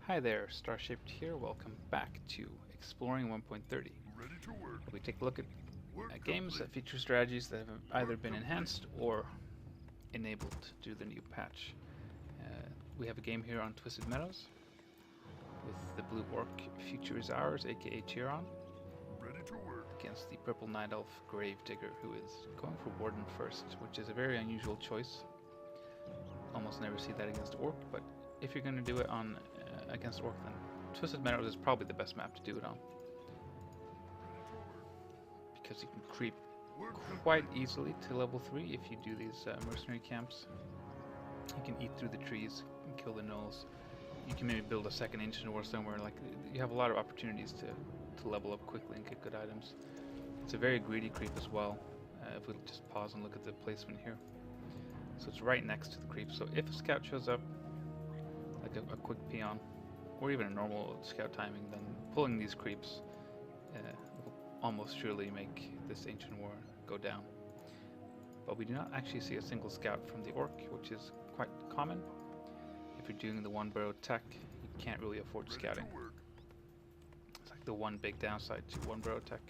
Hi there, Starshaped here. Welcome back to Exploring 1.30. We take a look at games that feature strategies that have either been enhanced or enabled due to the new patch. We have a game here on Twisted Meadows with the blue orc Future is Ours, aka Cheeron, against the purple night elf Gravedigger, who is going for Warden first, which is a very unusual choice. Almost never see that against orc, but if you're going to do it on against orc, then Twisted Meadows is probably the best map to do it on, because you can creep quite easily to level 3 if you do these mercenary camps. You can eat through the trees and kill the gnolls. You can maybe build a second ancient war somewhere. Like, you have a lot of opportunities to level up quickly and get good items. It's a very greedy creep as well. If we just pause and look at the placement here, so it's right next to the creep. So if a scout shows up, like a quick peon, or even a normal scout timing, then pulling these creeps will almost surely make this ancient war go down. But we do not actually see a single scout from the orc, which is quite common. If you're doing the one burrow tech, you can't really afford scouting. It's like the one big downside to one burrow tech.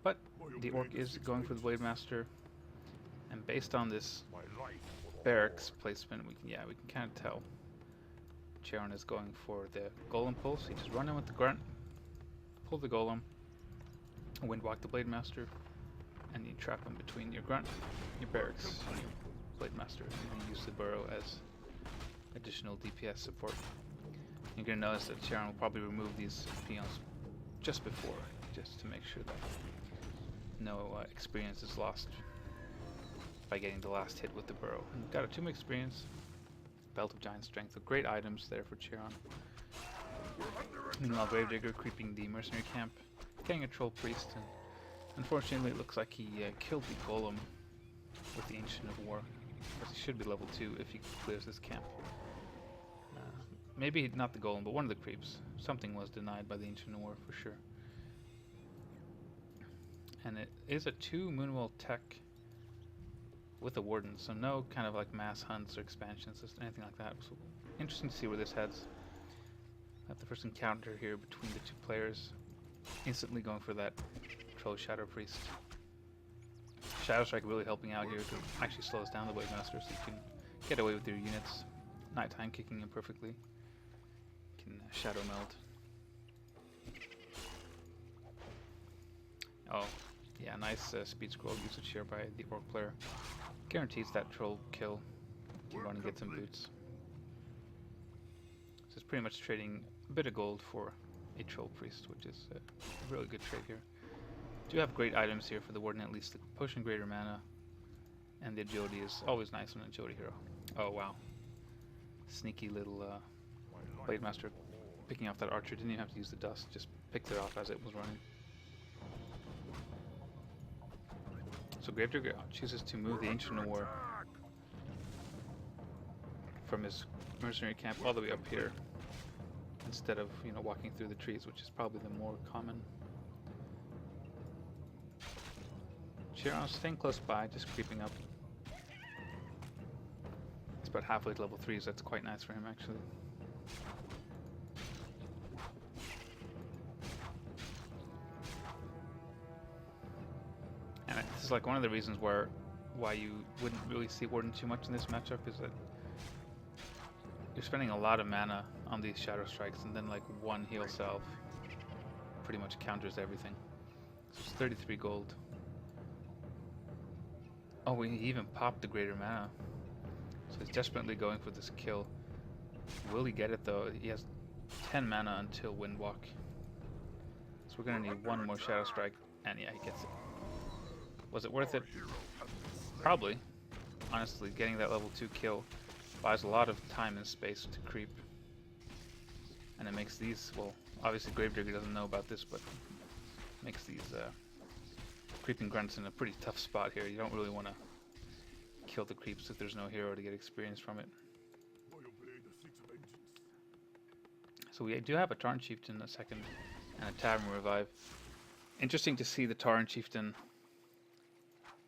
But the orc is going for the Blade Master, and based on this barracks placement, we can kind of tell Cheeron is going for the golem pulse. You just run in with the grunt, pull the golem, windwalk the Blade Master, and you trap him between your grunt, your barracks, and your Blade Master, and then use the burrow as additional DPS support. You're going to notice that Cheeron will probably remove these peons just before, just to make sure that no experience is lost by getting the last hit with the burrow. And got a 2 experience, Belt of Giant Strength, with great items there for Cheeron. Meanwhile, Gravedigger creeping the mercenary camp, getting a troll priest, and unfortunately it looks like he killed the golem with the Ancient of War, because he should be level 2 if he clears this camp. Maybe not the golem, but one of the creeps. Something was denied by the Ancient of War for sure. And it is a 2 Moonwell tech with a warden, so no kind of like mass hunts or expansions or anything like that. So interesting to see where this heads. I have the first encounter here between the 2 players, instantly going for that Troll Shadow Priest. Shadow Strike really helping out here to actually slows down the Blade Master, so you can get away with your units. Nighttime kicking in perfectly. You can Shadow Meld. Oh, yeah, nice speed scroll usage here by the orc player. Guarantees that troll kill. You can run and get some boots. So it's pretty much trading a bit of gold for a troll priest, which is a really good trade here. Do have great items here for the warden, at least the potion greater mana, and the agility is always nice on an agility hero. Oh wow, sneaky little Blade Master picking off that archer. Didn't even have to use the dust, just picked it off as it was running. So Gravedigger chooses to move the Ancient of War from his mercenary camp all the way up here, instead of, you know, walking through the trees, which is probably the more common. Cheeron staying close by, just creeping up. It's about halfway to level 3, so that's quite nice for him actually. And this is like one of the reasons why you wouldn't really see Warden too much in this matchup, is that you're spending a lot of mana on these Shadow Strikes, and then like one heal salve pretty much counters everything. So it's 33 gold. Oh, we even popped the greater mana. So he's desperately going for this kill. Will he get it though? He has 10 mana until Windwalk. So we're gonna need one more Shadow Strike, and yeah, he gets it. Was it worth it? Probably. Honestly, getting that level 2 kill buys a lot of time and space to creep. And it makes these, well, obviously Gravedigger doesn't know about this, but makes these creeping grunts in a pretty tough spot here. You don't really want to kill the creeps if there's no hero to get experience from it. So we do have a Tarn Chieftain in a second, and a Tavern Revive. Interesting to see the Tarn Chieftain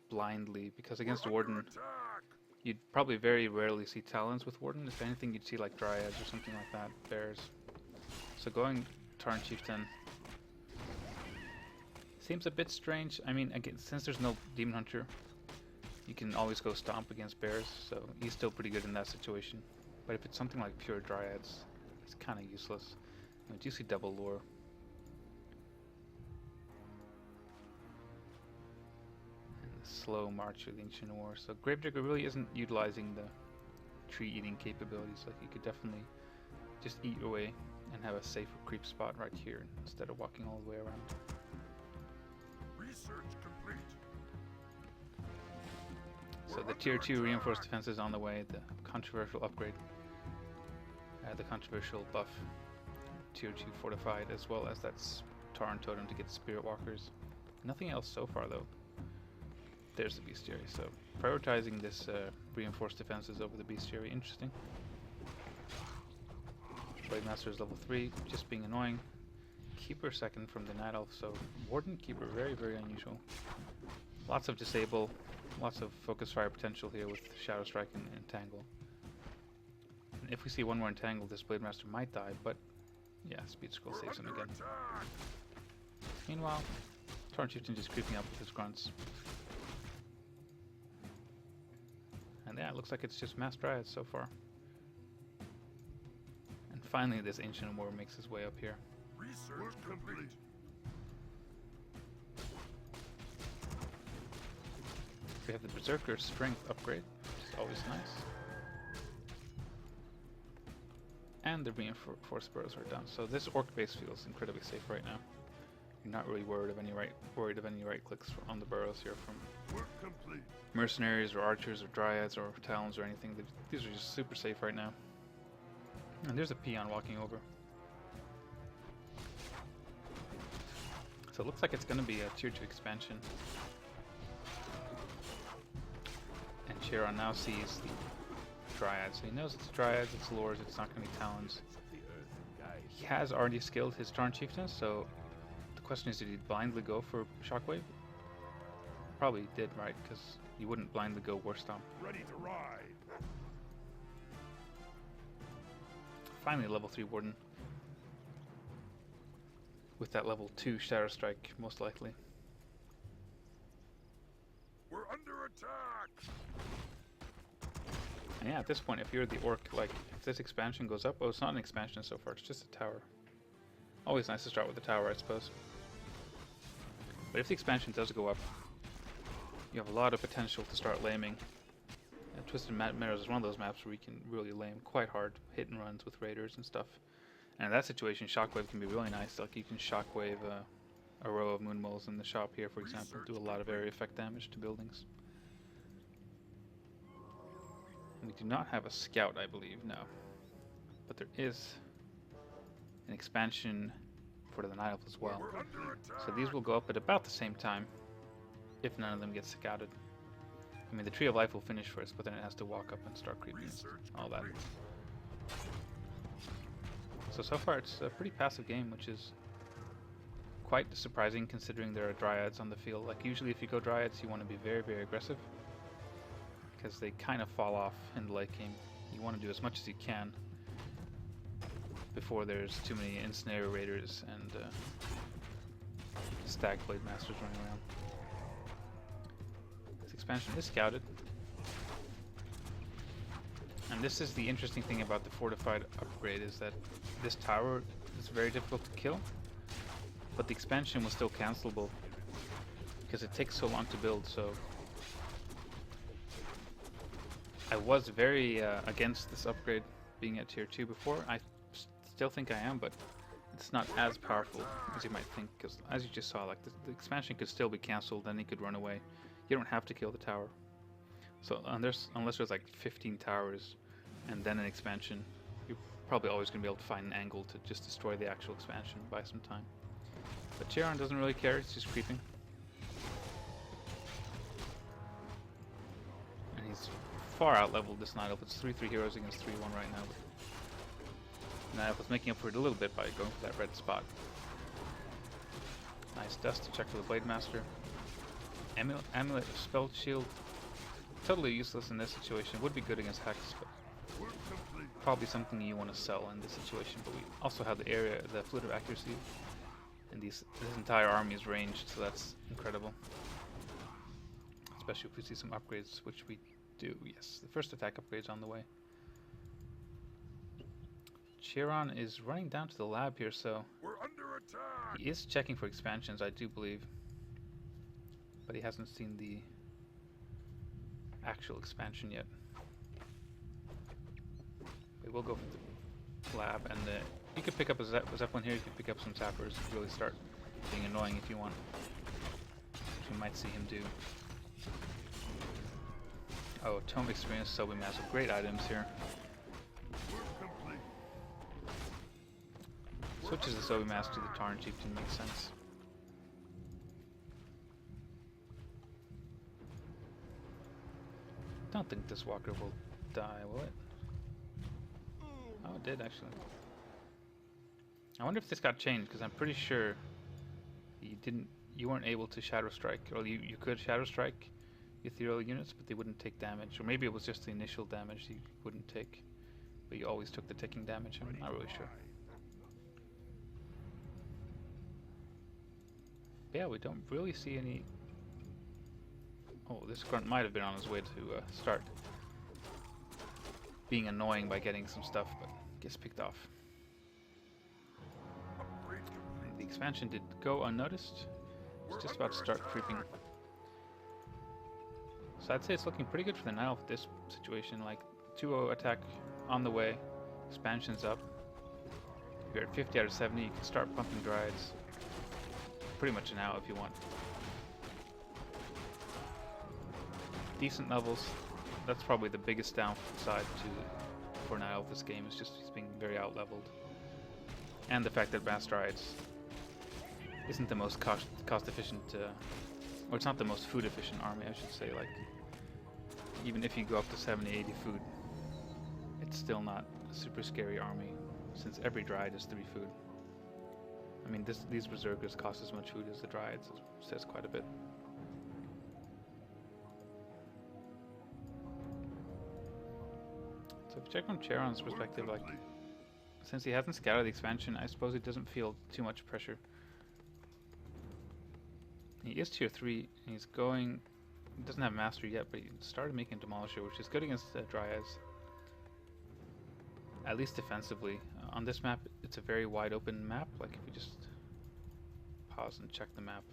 blindly, because against Warden You'd probably very rarely see Talons with Warden. If anything, you'd see like Dryads or something like that, Bears. So going Tarn Chieftain seems a bit strange. I mean, again, since there's no Demon Hunter, you can always go Stomp against Bears, so he's still pretty good in that situation. But if it's something like pure Dryads, it's kind of useless. I do see double lure. And the slow march with Ancient War. So Gravedigger really isn't utilizing the tree eating capabilities. Like you could definitely just eat away and have a safer creep spot right here instead of walking all the way around. Research complete. So the tier 2 reinforced defense is on the way, the controversial upgrade, the controversial buff, tier 2 fortified, as well as that Tarn totem to get spirit walkers. Nothing else so far though. There's the bestiary, so prioritizing this reinforced defenses over the bestiary, interesting. Blade Master is level 3, just being annoying. Keeper second from the Night Elf, so Warden Keeper, very, very unusual. Lots of disable, lots of focus fire potential here with Shadow Strike and Entangle. And if we see one more Entangle, this Blade Master might die, but yeah, Speed Scroll saves him again. Meanwhile, Tarn Chieftain just creeping up with his grunts. And yeah, it looks like it's just Mass Dryads so far. And finally this Ancient War makes his way up here. Research complete. We have the Berserker Strength upgrade, which is always nice. And the reinforced burrows are done. So this orc base feels incredibly safe right now. You're not really worried of any right clicks on the burrows here from Work complete. mercenaries or archers or dryads or talons or anything. These are just super safe right now. And there's a peon walking over. So it looks like it's going to be a tier 2 expansion. And Cheeron now sees the dryads. So he knows it's dryads, it's lures, it's not going to be talons. He has already skilled his Tarn Chieftain, so the question is, did he blindly go for Shockwave? Probably did, right? Because you wouldn't blindly go War Stomp. Ready to ride. Finally, level 3 Warden. With that level 2 Shadow Strike, most likely. We're under attack. And yeah, at this point, if you're the orc, like, if this expansion goes up, oh, it's not an expansion so far, it's just a tower. Always nice to start with the tower, I suppose. But if the expansion does go up, you have a lot of potential to start laming. Twisted Meadows is one of those maps where you can really lame quite hard, hit and runs with raiders and stuff. And in that situation, Shockwave can be really nice. Like you can Shockwave a row of moon moles in the shop here, for example, do a lot of area effect damage to buildings. And we do not have a scout, I believe, no. But there is an expansion for the Night Elf as well. So these will go up at about the same time, if none of them get scouted. I mean, the Tree of Life will finish first, but then it has to walk up and start creeping and all that. So far it's a pretty passive game, which is quite surprising considering there are dryads on the field. Like usually if you go dryads, you want to be very, very aggressive, because they kind of fall off in the late game. You want to do as much as you can before there's too many Ensnare Raiders and Stag Blade Masters running around. This expansion is scouted. And this is the interesting thing about the fortified upgrade, is that this tower is very difficult to kill, but the expansion was still cancelable because it takes so long to build. So I was very against this upgrade being at tier 2 before. I still think I am, but it's not as powerful as you might think, because as you just saw, like the expansion could still be cancelled, then he could run away. You don't have to kill the tower. So unless there's like 15 towers and then an expansion, you're probably always going to be able to find an angle to just destroy the actual expansion by some time. But Cheeron doesn't really care, he's just creeping. And he's far out leveled this Night Elf. It's 3-3 heroes against 3-1 right now. Night Elf was making up for it a little bit by going for that red spot. Nice dust to check for the Blade Master. Amulet of Spell Shield. totally useless in this situation. Would be good against Hex, but Work complete. probably something you want to sell in this situation. But we also have the area, the fluid of accuracy, and this entire army is ranged, so that's incredible. Especially if we see some upgrades, which we do. Yes, the first attack upgrade's on the way. Cheeron is running down to the lab here, so We're under attack. he is checking for expansions, I do believe, but he hasn't seen the actual expansion yet. We will go for the lab, and you could pick up a Zeppelin here. You could pick up some sappers and really start being annoying if you want, which we might see him do. Oh, Tome Experience, so we have some great items here. Work complete. Switches the Sobi Mask to the Tarn Chieftain makes sense. Don't think this walker will die, will it? Oh, it did actually. I wonder if this got changed, because I'm pretty sure you weren't able to Shadow Strike, or you could Shadow Strike ethereal units, but they wouldn't take damage, or maybe it was just the initial damage you wouldn't take, but you always took the ticking damage. I'm not really sure. But yeah, we don't really see any. Oh, this grunt might have been on his way to start being annoying by getting some stuff, but gets picked off. Upgrade complete. The expansion did go unnoticed. It's just about to start creeping. So I'd say it's looking pretty good for the Nile for this situation. Like 2-0 attack on the way, expansion's up. If you're at 50 out of 70, you can start pumping Dryads. Pretty much now if you want. Decent levels. That's probably the biggest downside for Nile of this game, is just he's being very out leveled. And the fact that Mass Dryads isn't the most cost efficient, or it's not the most food efficient army, I should say. Like, even if you go up to 70, 80 food, it's still not a super scary army, since every Dryad is 3 food. I mean, these Berserkers cost as much food as the Dryads, it says quite a bit. So if you check from Cheeron's perspective, like, since he hasn't scouted the expansion, I suppose he doesn't feel too much pressure. He is tier 3, and he's going. He doesn't have mastery yet, but he started making Demolisher, which is good against Dryads. At least defensively. On this map, it's a very wide open map. Like, if we just pause and check the map,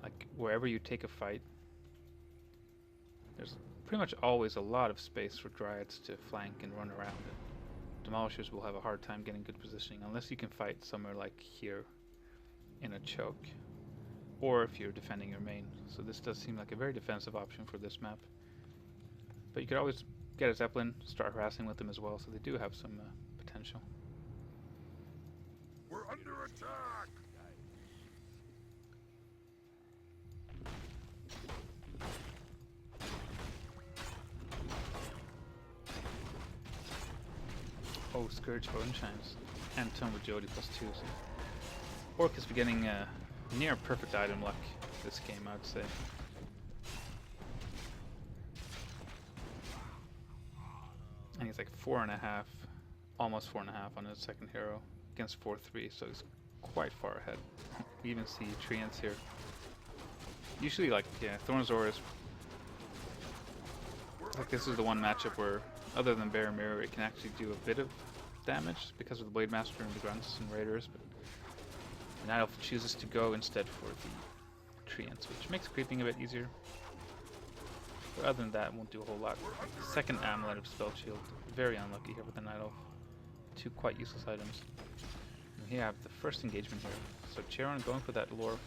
like wherever you take a fight, there's pretty much always a lot of space for Dryads to flank and run around. Demolishers will have a hard time getting good positioning unless you can fight somewhere like here in a choke, or if you're defending your main. So this does seem like a very defensive option for this map. But you could always get a Zeppelin, start harassing with them as well, so they do have some potential. We're under attack. Oh, Scourge for Unshines. And Tome with Jody +2. So Orc is getting near perfect item luck this game, I would say. And he's like 4.5, almost 4.5 on his second hero against 4-3, so he's quite far ahead. We even see Treants here. Usually, like, yeah, Thornzor is like, this is the one matchup where, other than Bear Mirror, it can actually do a bit of damage because of the Blade Master and the Grunts and Raiders, but Night Elf chooses to go instead for the Treants, which makes creeping a bit easier. But other than that, it won't do a whole lot. Second Amulet of Spell Shield, very unlucky here with the Night Elf. 2 quite useless items. And here I have the first engagement here. So Cheeron going for that lore.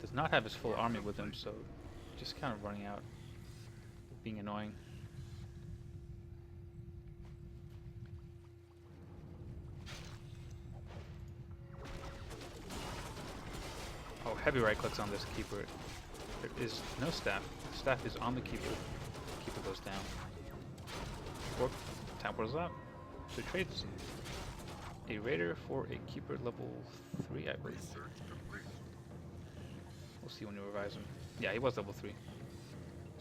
Does not have his full army with him, so just kind of running out, being annoying. Oh, heavy right clicks on this keeper. There is no staff. The staff is on the keeper. Keeper goes down. Orc tap rolls out. So he trades a raider for a keeper level 3, I believe. Research complete. We'll see when we revise him. Yeah, he was level 3.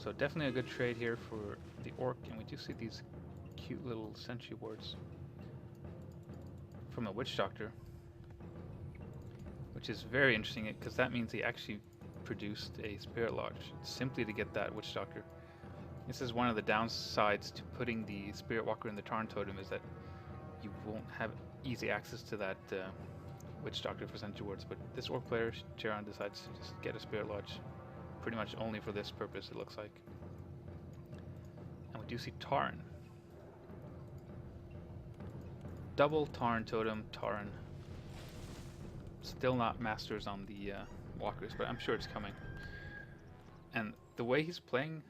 So definitely a good trade here for the orc, and we do see these cute little sentry wards from a witch doctor, which is very interesting because that means he actually produced a spirit lodge simply to get that witch doctor. This is one of the downsides to putting the spirit walker in the Tarn totem, is that you won't have easy access to that witch doctor for sentry wards. But this orc player, Cheeron, decides to just get a spirit lodge pretty much only for this purpose, it looks like. And we do see Tarn. Double Tarn totem, Tarn. Still not masters on the walkers, but I'm sure it's coming. And the way he's playing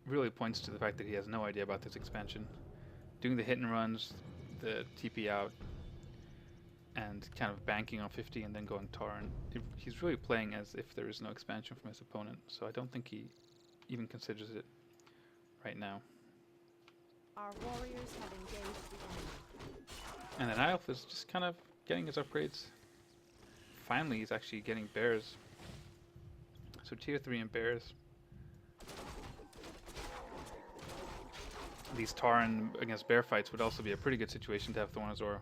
really points to the fact that he has no idea about this expansion. Doing the hit and runs, the TP out, and kind of banking on 50 and then going Tarn. He's really playing as if there is no expansion from his opponent, so I don't think he even considers it right now. Our warriors have engaged the enemy. And then Night Elf is just kind of getting his upgrades. Finally, he's actually getting bears. So tier 3 and bears. These Tarn against bear fights would also be a pretty good situation to have Thorn Azor.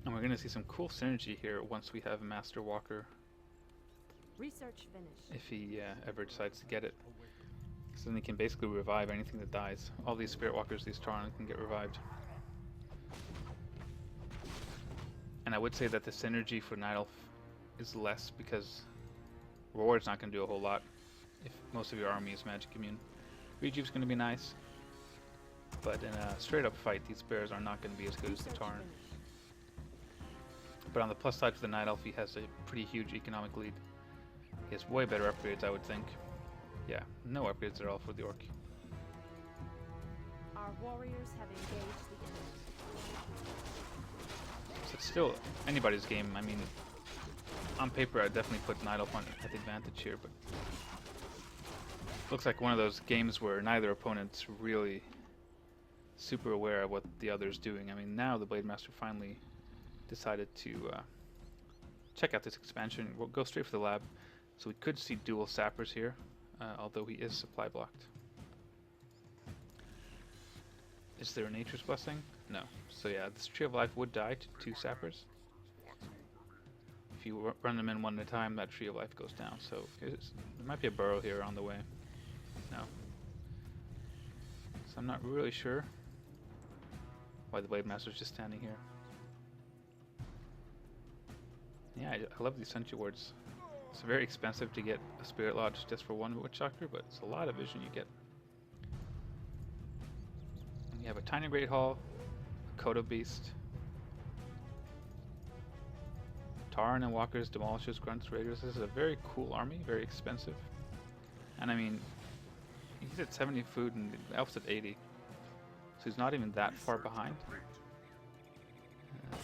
And we're going to see some cool synergy here once we have Master Walker, Research finished. if he ever decides to get it. So then he can basically revive anything that dies. All these Spirit Walkers, these Tarn, can get revived. And I would say that the synergy for Night Elf is less because Reward's not going to do a whole lot if most of your army is magic immune. Rejuve's going to be nice, but in a straight up fight, these bears are not going to be as good as the Research Tarn. finished. But on the plus side for the Night Elf, he has a pretty huge economic lead. He has way better upgrades, I would think. Yeah, no upgrades at all for the Orc. Our warriors have engaged the enemy. So it's still anybody's game. I mean, on paper, I'd definitely put Night Elf at the advantage here, but looks like one of those games where neither opponent's really super aware of what the other's doing. I mean, now the Blade Master finally decided to check out this expansion. We'll go straight for the lab. So we could see dual sappers here, although he is supply blocked. Is there a Nature's Blessing? No. So yeah, this Tree of Life would die to 2 sappers. If you run them in one at a time, that Tree of Life goes down. So there might be a burrow here on the way. No. So I'm not really sure why the Blade Master's just standing here. Yeah, I love these Sentry Wards. It's very expensive to get a Spirit Lodge just for one Witch Doctor, but it's a lot of vision you get. And you have a Tiny Great Hall, a Kodo Beast, Tarn and Walkers, Demolishers, Grunts, Raiders. This is a very cool army, very expensive. And I mean, he's at 70 food and the Elf's at 80. So he's not even that far behind.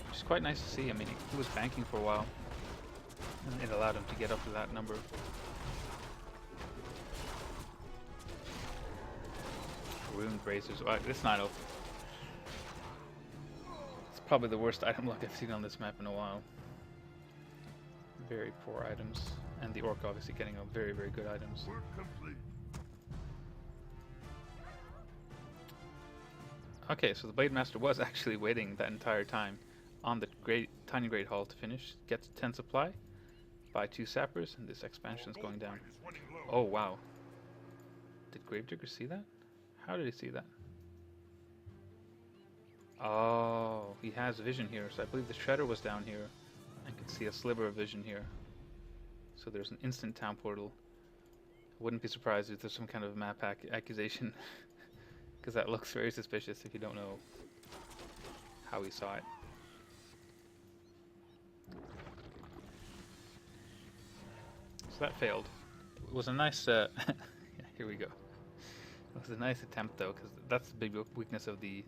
Which is quite nice to see. I mean, he was banking for a while, and it allowed him to get up to that number. Ruined Bracers. Wow, this Night Elf. It's probably the worst item luck I've seen on this map in a while. Very poor items. And the Orc obviously getting a very, very good items. Work complete. Okay, so the Blade Master was actually waiting that entire time on the Tiny Great Hall to finish. Gets 10 supply, buy 2 sappers, and this expansion is going down. Oh wow. Did Gravedigger see that? How did he see that? Oh, he has vision here, so I believe the Shredder was down here and could see a sliver of vision here. So there's an instant town portal. I wouldn't be surprised if there's some kind of map hack accusation. Because that looks very suspicious if you don't know how he saw it. So that failed. It was a nice, yeah, here we go. It was a nice attempt though, because that's the big weakness of the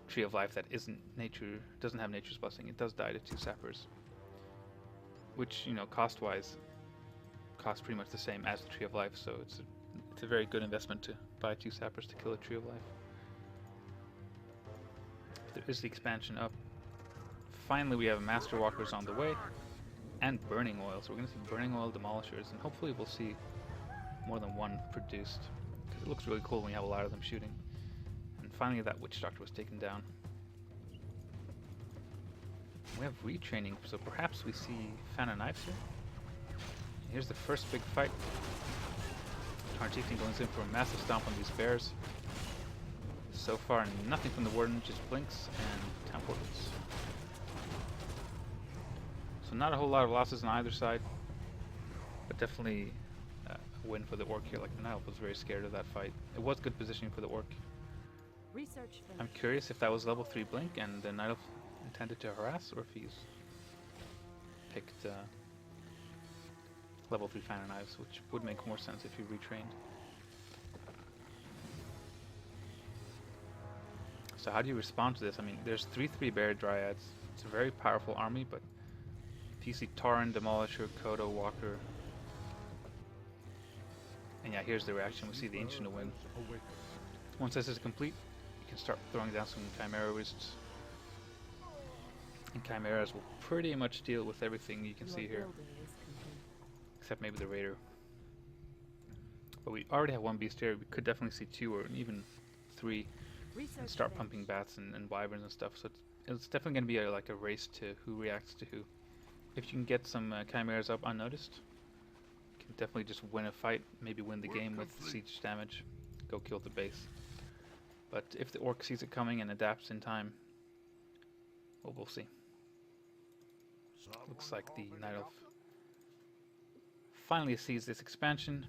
Tree of Life that doesn't have Nature's Blessing. It does die to 2 sappers. Which, you know, cost-wise, costs pretty much the same as the Tree of Life, so it's a very good investment to buy 2 sappers to kill a Tree of Life. There is the expansion up. Finally, we have Master Walkers on the way. and burning oil. So we're going to see burning oil demolishers, and hopefully we'll see more than one produced, because it looks really cool when you have a lot of them shooting. And finally that witch doctor was taken down. We have retraining, so perhaps we see fan of knives here. Here's the first big fight. Tarn Chieftain goes in for a massive stomp on these bears. So far nothing from the warden, just blinks and town portals. So not a whole lot of losses on either side, but definitely a win for the orc here. Like the Nile was very scared of that fight. It was good positioning for the orc. Research I'm finished. curious if that was level 3 blink and the Night Elf intended to harass, or if he's picked level 3 fan of knives, which would make more sense if he retrained. So how do you respond to this? I mean, there's 3/3 bear dryads. It's a very powerful army, but if you see Tauren, Demolisher, Kodo, Walker, and yeah, here's the reaction. We see the Ancient of Wind. Once this is complete, you can start throwing down some Chimera Wrists. And Chimeras will pretty much deal with everything you can see here, except maybe the Raider. But we already have one beast here. We could definitely see 2 or even 3 and start pumping bats and wyverns and stuff. So it's definitely going to be like a race to who reacts to who. If you can get some Chimeras up unnoticed, you can definitely just win a fight, maybe win the game with siege damage, go kill the base. But if the orc sees it coming and adapts in time, well, we'll see. Looks like the Night Elf finally sees this expansion.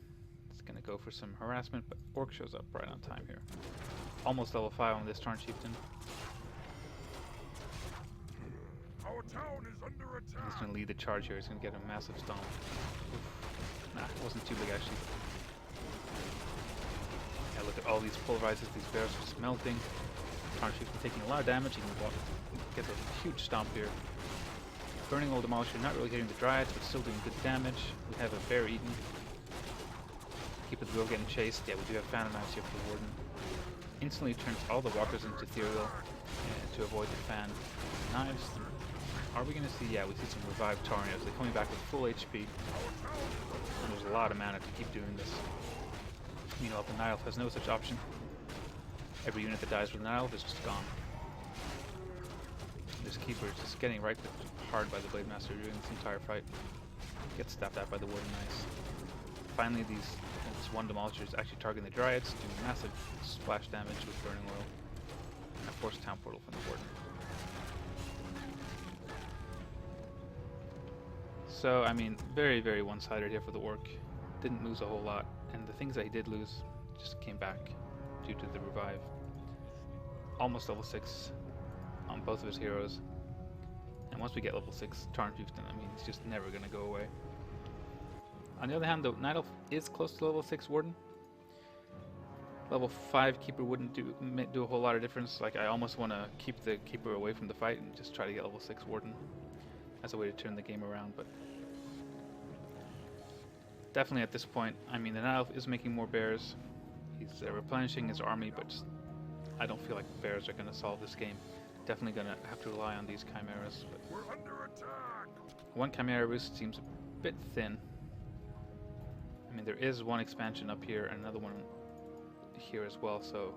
It's gonna go for some harassment, but orc shows up right on time here. Almost level 5 on this Tarn Chieftain. Our town is under attack. He's gonna lead the charge here. He's gonna get a massive stomp. Oof. Nah, it wasn't too big actually. Yeah, look at all these pulverizers. These bears are just melting. Tarn Chieftain taking a lot of damage. He can get a huge stomp here. Burning Old Demolisher, not really hitting the Dryads, but still doing good damage. We have a bear eaten. Keep it real getting chased. Yeah, we do have fan of knives here for the warden. Instantly turns all the walkers into ethereal to avoid the fan knives. Are we going to see? Yeah, we see some revived Taureans. They're coming back with full HP. And there's a lot of mana to keep doing this. Meanwhile, the Night Elf has no such option. Every unit that dies with the Night Elf is just gone. This keeper is just getting right hard by the Blade Master during this entire fight. Gets stabbed at by the Warden Nice. Finally, this one Demolisher is actually targeting the Dryads, doing massive splash damage with Burning Oil. And a forced town portal from the Warden. So, I mean, very, very one-sided here for the Orc. Didn't lose a whole lot, and the things that he did lose just came back due to the revive. Almost level 6 on both of his heroes. And once we get level 6 Tarn Chieftain, I mean, he's just never going to go away. On the other hand, the Night Elf is close to level 6 Warden. Level 5 Keeper wouldn't do a whole lot of difference. Like, I almost want to keep the Keeper away from the fight and just try to get level 6 Warden as a way to turn the game around, but definitely at this point, I mean, the Night Elf is making more bears. He's replenishing his army, but just, I don't feel like bears are going to solve this game. Definitely going to have to rely on these Chimeras. But We're under attack. one Chimera Roost seems a bit thin. I mean, there is one expansion up here and another one here as well, so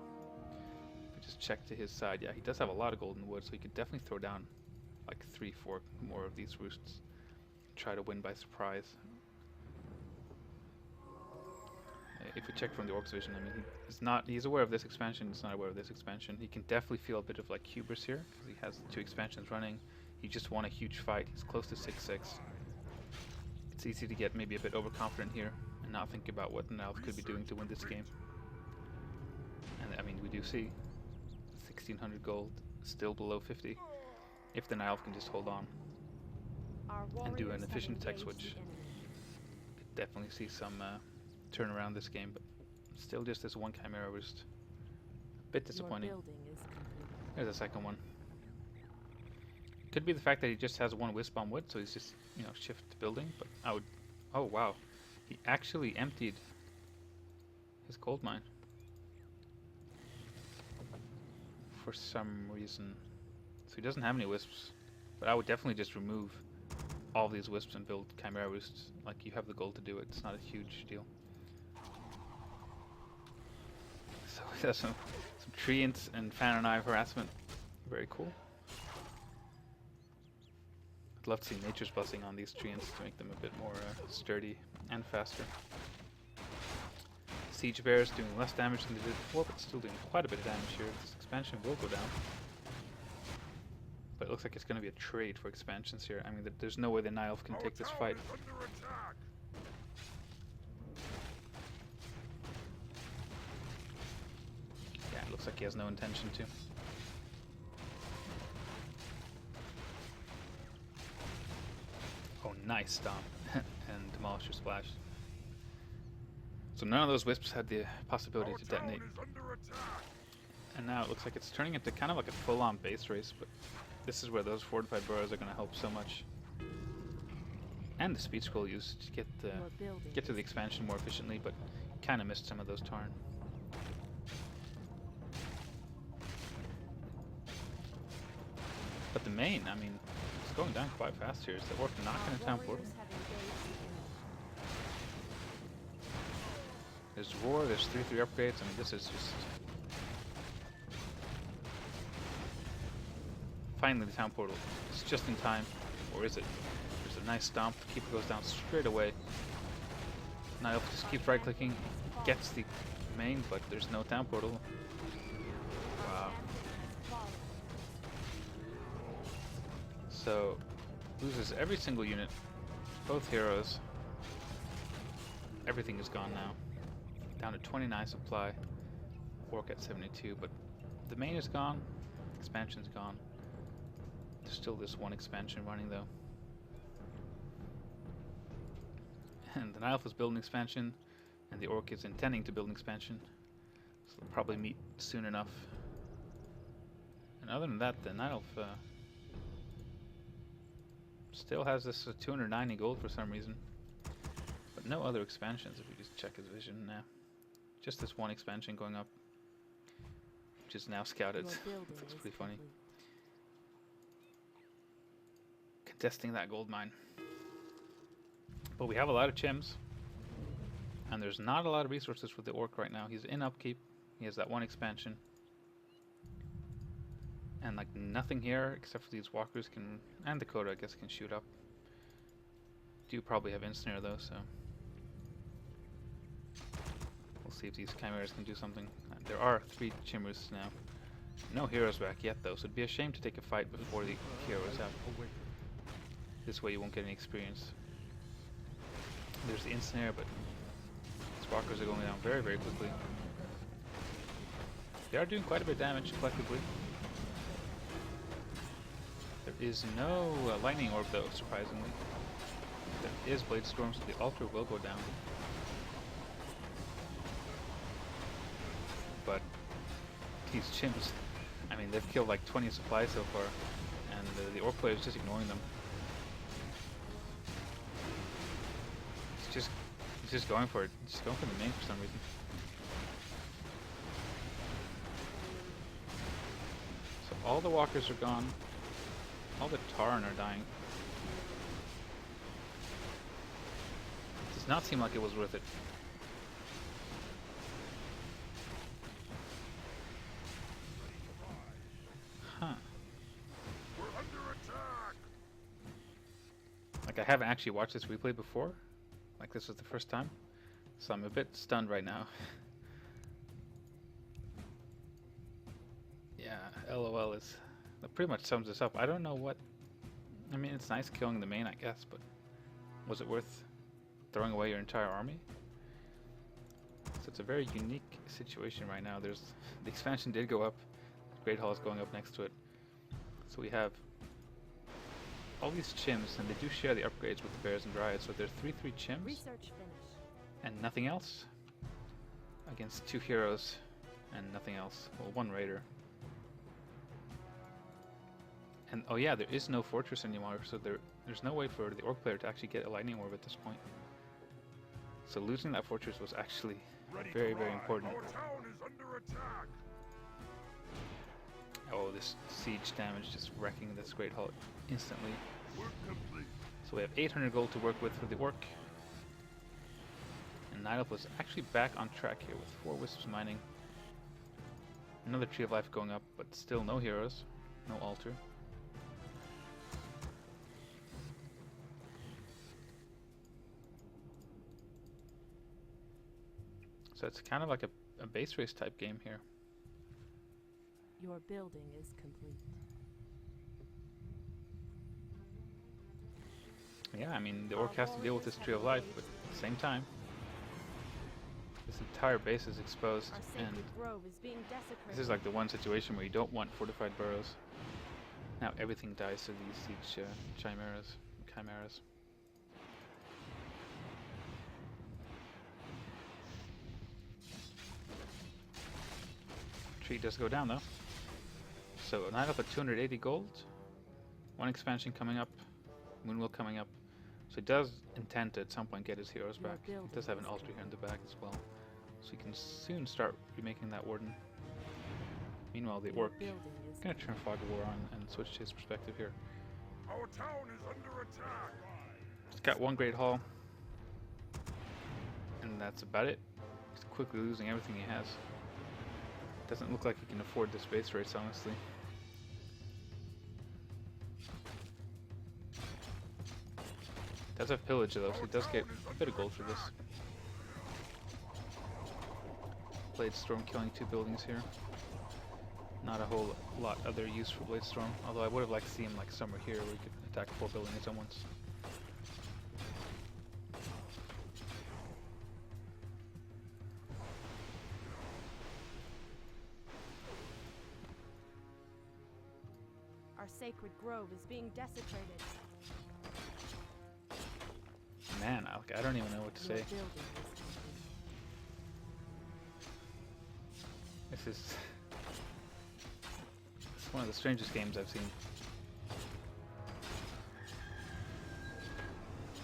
if we just check to his side, yeah, he does have a lot of golden wood, so he could definitely throw down like 3-4 more of these roosts. Try to win by surprise. If we check from the Orc's vision, I mean, he's aware of this expansion, he's not aware of this expansion. He can definitely feel a bit of like hubris here, because he has 2 expansions running. He just won a huge fight, he's close to 6-6. It's easy to get maybe a bit overconfident here, and not think about what the Night Elf could be doing to win this game. And I mean, we do see 1600 gold, still below 50. If the Night Elf can just hold on and do an efficient tech switch, could definitely see some turn around this game, but still just this one Chimera Roost. A bit disappointing. There's a second one. Could be the fact that he just has 1 Wisp on wood, so he's just, you know, shift building, but I would... Oh wow, he actually emptied his gold mine for some reason. So he doesn't have any Wisps, but I would definitely just remove all these wisps and build chimera roosts. Like, you have the goal to do it. It's not a huge deal. So that's some treants and fan and eye harassment. Very cool. I'd love to see nature's blessing on these treants to make them a bit more sturdy and faster. Siege bears doing less damage than they did before, but still doing quite a bit of damage here. This expansion will go down. But it looks like it's going to be a trade for expansions here. I mean, there's no way the Night Elf can take this fight. Yeah, it looks like he has no intention to. Oh, nice stomp. And Demolisher Splash. So none of those wisps had the possibility to detonate. And now it looks like it's turning into kind of like a full-on base race, but this is where those fortified burrows are going to help so much. And the speed scroll used to get to the expansion more efficiently, but kind of missed some of those Tarn. But the main, I mean, it's going down quite fast here. Is the orc knocking a town portal? There's Roar, there's 3/3 upgrades. I mean, this is just... Finally, the town portal. It's just in time. Or is it? There's a nice stomp. The keeper goes down straight away. Night Elf just keeps right-clicking. Gets the main, but there's no town portal. Wow. So, loses every single unit. Both heroes. Everything is gone now. Down to 29 supply. Orc at 72, but the main is gone. Expansion's gone. There's still this one expansion running though. And the Night Elf is building expansion, and the Orc is intending to build an expansion. So they'll probably meet soon enough. And other than that, the Night Elf still has this 290 gold for some reason. But no other expansions if we just check his vision now. Just this one expansion going up, which is now scouted. Looks pretty funny. Contesting that gold mine. But we have a lot of chims, and there's not a lot of resources for the Orc right now. He's in upkeep. He has that one expansion. And like nothing here except for these walkers can, and Dakota I guess can shoot up. Do probably have Ensnare though, so we'll see if these chimeras can do something. There are 3 chimers now. No heroes back yet though, so it'd be a shame to take a fight before the heroes out. This way you won't get any experience. There's the Ensnare, but these walkers are going down very, very quickly. They are doing quite a bit of damage collectively. There is no lightning orb though, surprisingly. There is Blade Storm, so the altar will go down. But these chimps, I mean, they've killed like 20 supplies so far, and the Orc player is just ignoring them. He's just going for it. He's just going for the main for some reason. So all the walkers are gone. All the Tarn are dying. Does not seem like it was worth it. Huh. We're under attack. Like, I haven't actually watched this replay before. Like, this was the first time. So I'm a bit stunned right now. Yeah, LOL is... That pretty much sums this up. I don't know what... I mean, it's nice killing the main, I guess, but... Was it worth throwing away your entire army? So it's a very unique situation right now. There's... The expansion did go up. Great Hall is going up next to it. So we have... all these chims, and they do share the upgrades with the bears and dryads, so there's 3/3 chims. Research finished. And nothing else. Against 2 heroes, and nothing else. Well, 1 raider. And oh yeah, there is no fortress anymore, so there's no way for the Orc player to actually get a lightning orb at this point. So losing that fortress was actually very, very important. Our town is under attack. Oh, this siege damage just wrecking this Great Hall instantly. Work complete. So we have 800 gold to work with for the orc. And Night Elf was actually back on track here with 4 wisps mining. Another Tree of Life going up, but still no heroes, no altar. So it's kind of like a base race type game here. Your building is complete. Yeah, I mean, the orc has to deal with this Tree of Life, but at the same time, this entire base is exposed, Our and sacred grove is being desecrated. this is like the one situation where you don't want fortified burrows. Now everything dies to these siege chimeras. Tree does go down though. So a Night Elf at 280 gold, 1 expansion coming up, Moonwell coming up. So he does intend to at some point get his heroes Your back. He building does have an is altar here in the back as well. So he can soon start remaking that warden. Meanwhile, the Your orc building is gonna turn Fog of War on and switch to his perspective here. Our town is under attack. He's got 1 Great Hall, and that's about it. He's quickly losing everything he has. Doesn't look like he can afford this base race, honestly. Does have pillage though, so he does get a bit of gold for this. Blade Storm killing 2 buildings here. Not a whole lot other use for Blade Storm, although I would have liked to see him like somewhere here where he could attack 4 buildings at once. Our sacred grove is being desecrated. Man, I don't even know what to Your say. building is complete. This is it's one of the strangest games I've seen.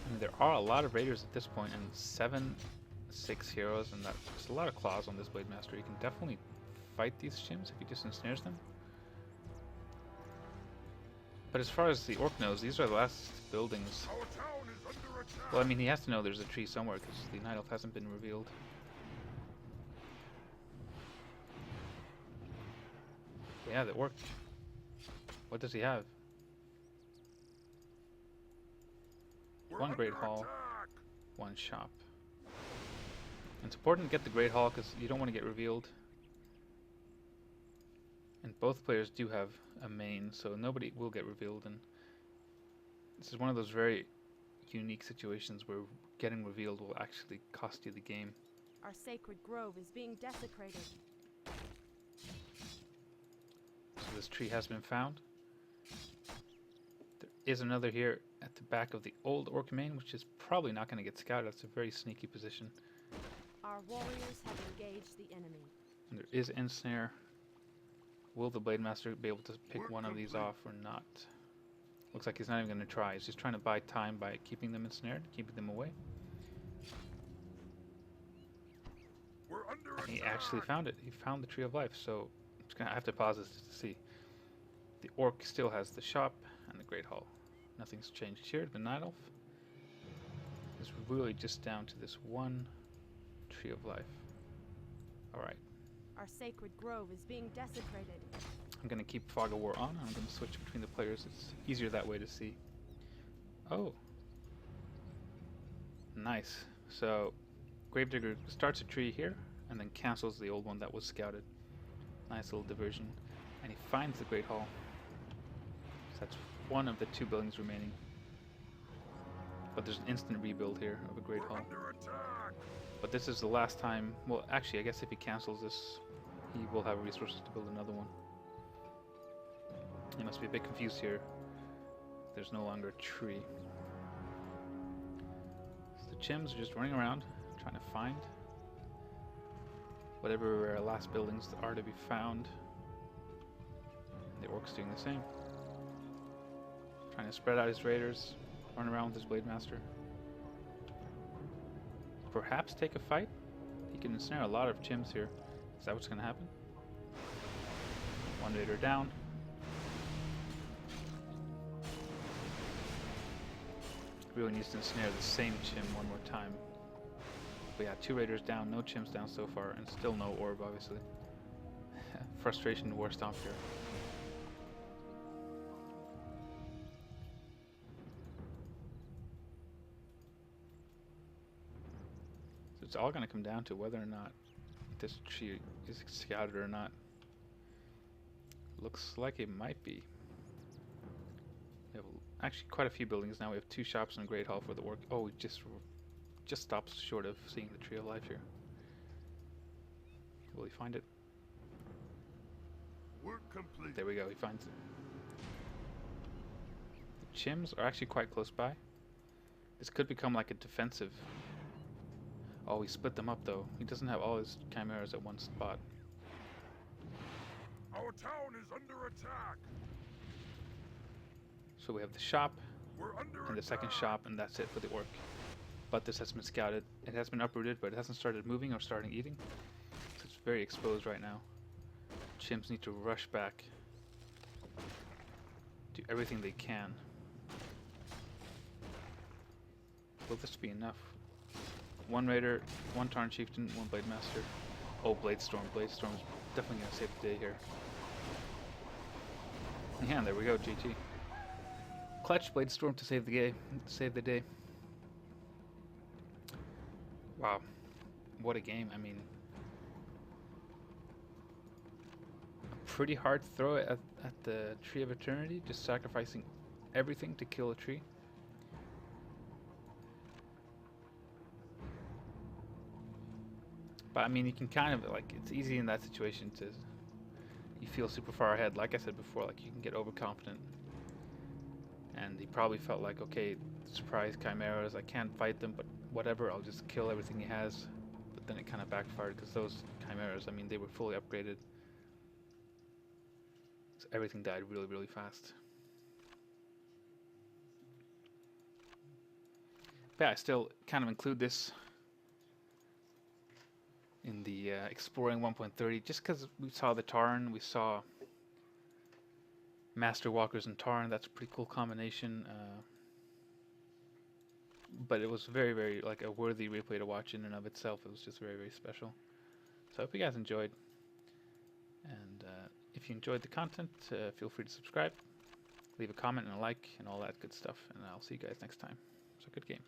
I mean, there are a lot of raiders at this point, and 6 heroes, and there's a lot of claws on this Blade Master. You can definitely fight these chimps if he just ensnares them. But as far as the orc knows, these are the last buildings. Our town is under attack. Well, I mean, he has to know there's a tree somewhere because the Night Elf hasn't been revealed. Yeah, the orc. What does he have? We're 1 Great under Hall, attack. 1 shop. And it's important to get the Great Hall because you don't want to get revealed. And both players do have a main, so nobody will get revealed. And this is one of those very unique situations where getting revealed will actually cost you the game. Our sacred grove is being desecrated. So this tree has been found. There is another here at the back of the old orc main, which is probably not going to get scouted. It's a very sneaky position. Our warriors have engaged the enemy. And there is ensnare. Will the Blade Master be able to pick one of these off or not? Looks like he's not even going to try. He's just trying to buy time by keeping them ensnared, keeping them away. We're under And he attack. actually found it. He found the Tree of Life. So I'm just gonna have to pause this to see. The orc still has the shop and the Great Hall. Nothing's changed here. The Night Elf is really just down to this 1 Tree of Life. Alright. Our sacred grove is being desecrated. I'm going to keep Fog of War on. I'm going to switch between the players. It's easier that way to see. Oh. Nice. So, Gravedigger starts a tree here and then cancels the old one that was scouted. Nice little diversion. And he finds the Great Hall. So that's 1 of the 2 buildings remaining. But there's an instant rebuild here of a Great We're Hall. under attack. But this is the last time. Well, actually, I guess if he cancels this, he will have resources to build another one. He must be a bit confused here. There's no longer a tree. So the chims are just running around, trying to find whatever last buildings are to be found. And the orc's doing the same. Trying to spread out his raiders, run around with his Blade Master. Perhaps take a fight? He can ensnare a lot of chims here. Is that what's going to happen? 1 raider down. Really needs to ensnare the same chim one more time. But yeah, 2 raiders down, no chims down so far, and still no orb, obviously. Frustration worst off here. So it's all going to come down to whether or not this tree is scouted or not. Looks like it might be. We have actually quite a few buildings now. We have 2 shops and a great hall for the work. Oh, we just stops short of seeing the tree of life here. Will he find it? Work complete. There we go, he finds it. The chims are actually quite close by. This could become like a defensive. Oh, he split them up though. He doesn't have all his chimeras at one spot. Our town is under attack. So we have the shop We're under and the second attack. shop, and that's it for the orc. But this has been scouted. It has been uprooted, but it hasn't started moving or starting eating. So it's very exposed right now. Chimps need to rush back. Do everything they can. Will this be enough? 1 raider, 1 Tarn Chieftain, 1 Blade Master. Oh, Blade Storm. Blade Storm's definitely gonna save the day here. Yeah, there we go, GG. Clutch Blade Storm to save the game. Save the day. Wow. What a game. I mean, a pretty hard throw at the Tree of Eternity, just sacrificing everything to kill a tree. But I mean, you can kind of, like, it's easy in that situation to, you feel super far ahead. Like I said before, like, you can get overconfident. And he probably felt like, okay, surprise chimeras, I can't fight them, but whatever, I'll just kill everything he has. But then it kind of backfired, because those chimeras, I mean, they were fully upgraded. So everything died really, really fast. But yeah, I still kind of include this in the Exploring 1.30, just because we saw the Tarn, we saw Master Walkers and Tarn. That's a pretty cool combination. But it was very, very, like, a worthy replay to watch in and of itself. It was just very, very special. So I hope you guys enjoyed. And if you enjoyed the content, feel free to subscribe, leave a comment and a like, and all that good stuff. And I'll see you guys next time. So good game.